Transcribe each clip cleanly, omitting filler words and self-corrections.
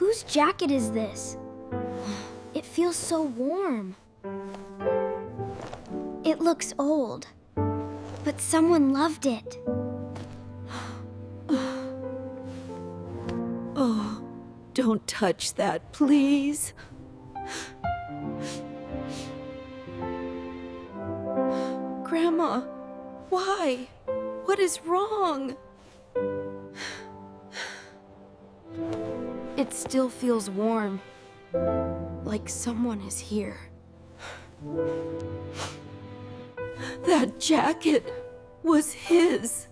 Whose jacket is this? It feels so warm. It looks old, but someone loved it. Oh, don't touch that, please. Grandma, why? What is wrong? It still feels warm, like someone is here. That jacket was his.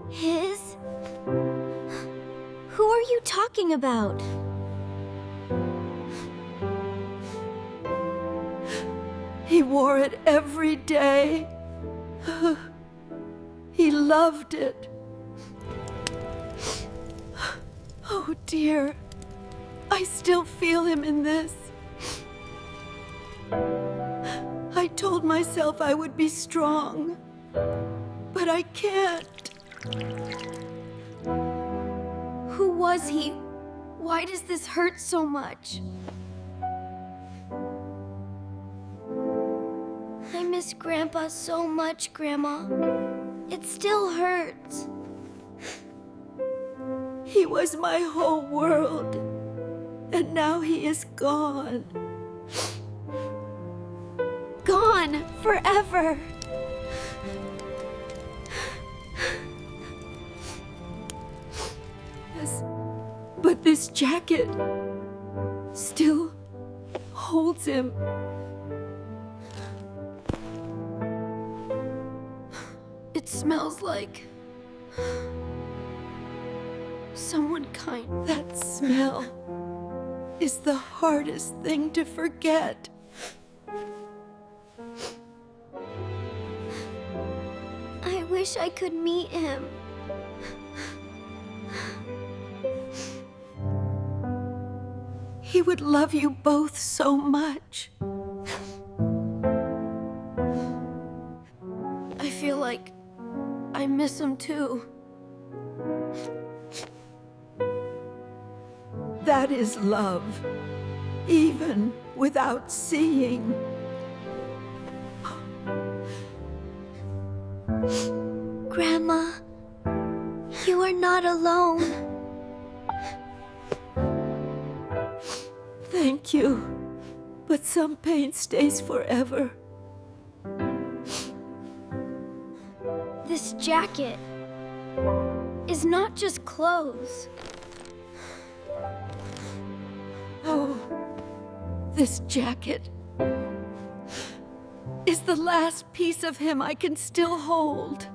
His? Who are you talking about? He wore it every day. He loved it. Oh dear, I still feel him in this. I told myself I would be strong, but I can't. Who was he? Why does this hurt so much? I miss Grandpa so much, Grandma. It still hurts. He was my whole world, and now he is gone. Gone forever. Yes, but this jacket still holds him. It smells like someone kind. That smell is the hardest thing to forget. I wish I could meet him. He would love you both so much. I feel like I miss him too. That is love, even without seeing. Grandma, you are not alone. Thank you, but some pain stays forever. This jacket is not just clothes. Oh, this jacket is the last piece of him I can still hold.